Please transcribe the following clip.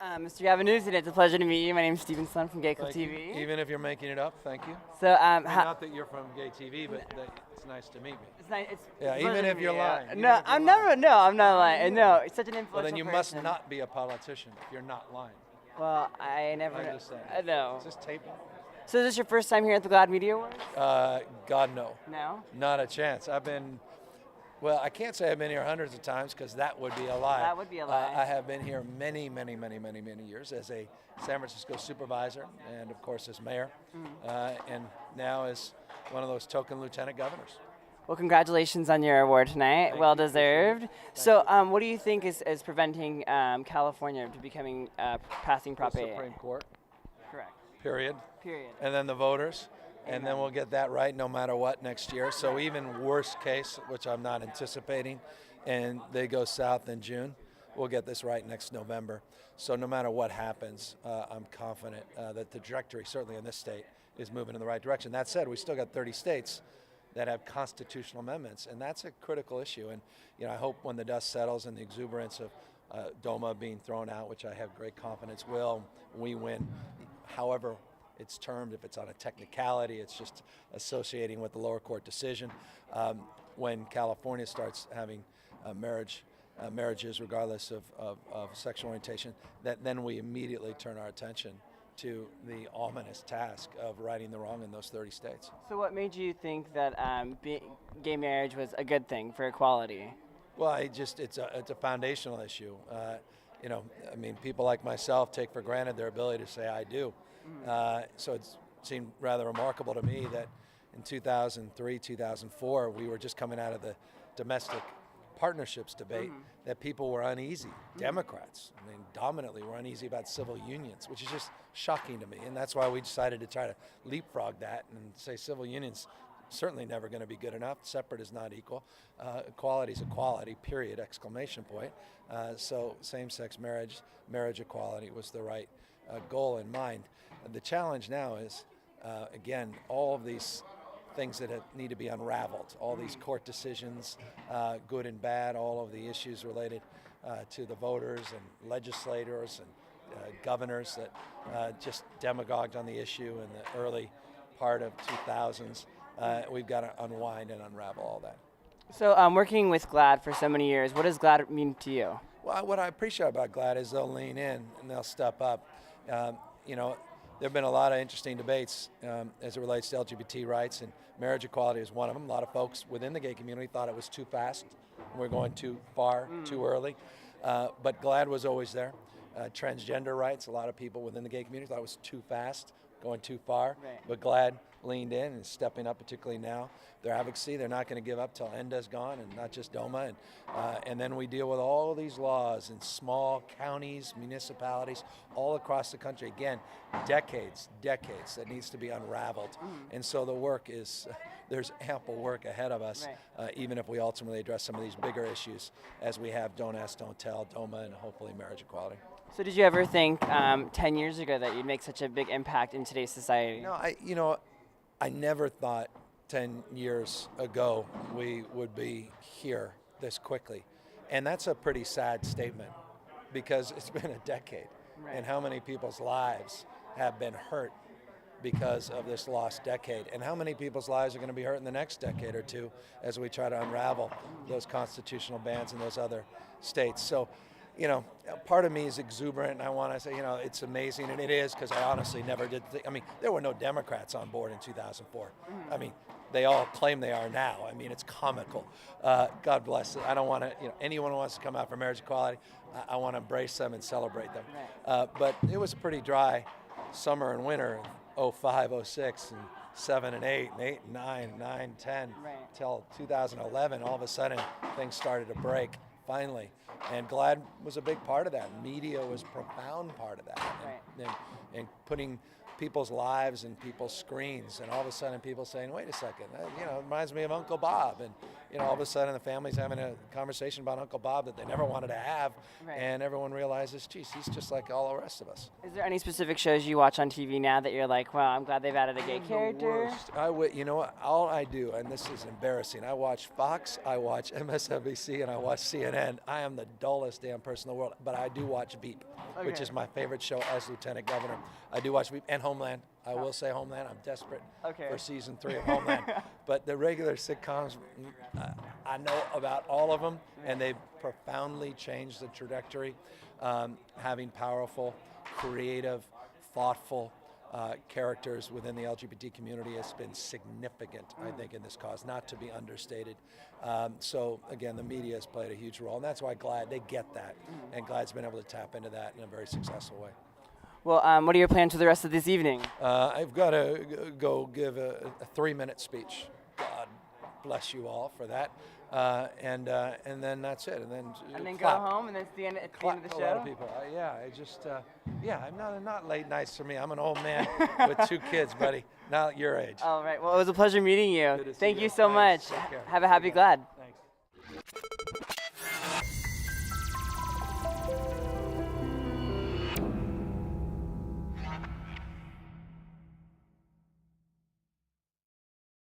Mr. Gavin Newsom, it's a pleasure to meet you. My name is Stephen Sloan from GLAAD Thank you. TV. Even if you're making it up, thank you. So, Not that you're from Gay TV, but it's nice to meet me. it's nice. It's Yeah, a even pleasure if to you're meet you. lying. even No, if you're I'm lying. never. No, I'm not lying. No, it's such an influential Well, then you must person. not be a politician if you're not lying. Well, I never. I'm just saying. No. Is this taping? So, is this your first time here at the GLAAD Media Awards? God, no. No. Not a chance. Well, I can't say I've been here hundreds of times because that would be a lie. That would be a lie. I have been here many years as a San Francisco supervisor and, of course, as mayor, and now as one of those token lieutenant governors. Well, congratulations on your award tonight. Thank Well you. deserved. So, what do you think is preventing California from becoming passing Prop The 8? Supreme Court, Correct. period. Period. And then the voters, and then Amen. we'll get that right no matter what next year. So even worst case, which I'm not anticipating, and they go south in June, we'll get this right next November. So no matter what happens, I'm confident that the trajectory, certainly in this state, is moving in the right direction. That said, we still got 30 states that have constitutional amendments, and that's a critical issue. And I hope when the dust settles and the exuberance of DOMA being thrown out, which I have great confidence will, we win. However it's termed, if it's on a technicality, it's just associating with the lower court decision. When California starts having marriages regardless of sexual orientation, then we immediately turn our attention to the ominous task of righting the wrong in those 30 states. So, what made you think that gay marriage was a good thing for equality? Well, it's a foundational issue. People like myself take for granted their ability to say I do. So it seemed rather remarkable to me that in 2003, 2004, we were just coming out of the domestic partnerships debate, that people were uneasy. Democrats, dominantly were uneasy about civil unions, which is just shocking to me. And that's why we decided to try to leapfrog that and say civil unions certainly never going to be good enough. Separate is not equal. Equality is equality, period, exclamation point. So same-sex marriage equality was the right goal in mind. The challenge now is, again, all of these things that need to be unraveled, all these court decisions, good and bad, all of the issues related to the voters and legislators and governors that just demagogued on the issue in the early part of 2000s. We've got to unwind and unravel all that. So, working with GLAAD for so many years, what does GLAAD mean to you? Well, what I appreciate about GLAAD is they'll lean in and they'll step up. There have been a lot of interesting debates as it relates to LGBT rights, and marriage equality is one of them. A lot of folks within the gay community thought it was too fast. We're going too far, too early. But GLAAD was always there. Transgender rights, a lot of people within the gay community thought it was too fast, going too far. Right. But GLAAD leaned in and stepping up, particularly now. Their advocacy, they're not going to give up till ENDA's gone, and not just DOMA. And then we deal with all these laws in small counties, municipalities, all across the country. Again, decades that needs to be unraveled. And so the work is, there's ample work ahead of us, even if we ultimately address some of these bigger issues as we have Don't Ask, Don't Tell, DOMA, and hopefully marriage equality. So, did you ever think 10 years ago that you'd make such a big impact in today's society? No, I never thought 10 years ago we would be here this quickly. And that's a pretty sad statement because it's been a decade. Right. And how many people's lives have been hurt because of this lost decade, and how many people's lives are going to be hurt in the next decade or two as we try to unravel those constitutional bans in those other states. So, part of me is exuberant, and I want to say, it's amazing, and it is, because I honestly never did think, there were no Democrats on board in 2004. They all claim they are now. It's comical. God bless it. I don't want to, anyone who wants to come out for marriage equality, I want to embrace them and celebrate them. Right. But it was a pretty dry summer and winter, 05, 06, and 7 and 8, and 8 and 9, 9, 10, Right. till 2011. All of a sudden, things started to break, finally. And GLAAD was a big part of that. Media was a profound part of that. Right. And putting people's lives in people's screens, and all of a sudden people saying, wait a second, it reminds me of Uncle Bob. all of a sudden the family's having a conversation about Uncle Bob that they never wanted to have, Right. and everyone realizes, geez, he's just like all the rest of us. Is there any specific shows you watch on TV now that you're like, wow, I'm glad they've added a gay The character? worst. You know what? All I do, and this is embarrassing, I watch Fox, I watch MSNBC, and I watch CNN. I am the dullest damn person in the world, but I do watch Veep, which Okay. is my favorite show as Lieutenant Governor. I do watch Veep and Homeland. I will say Homeland. I'm desperate Okay. for season 3 of Homeland. But the regular sitcoms, I know about all of them, and they've profoundly changed the trajectory. Having powerful, creative, thoughtful characters within the LGBT community has been significant, I think, in this cause, not to be understated. So again, the media has played a huge role, and that's why GLAAD, they get that, and GLAAD's been able to tap into that in a very successful way. Well, what are your plans for the rest of this evening? I've got to go give a 3-minute speech. God bless you all for that. And then that's it. And then go clap. home, and then it's the end of the Clap show? a lot of people. I'm not late nights for me. I'm an old man with 2 kids, buddy. Not your age. All right. Well, it was a pleasure meeting you. Good to see Thank you. you so Thanks. much. Take care. Have a happy GLAAD.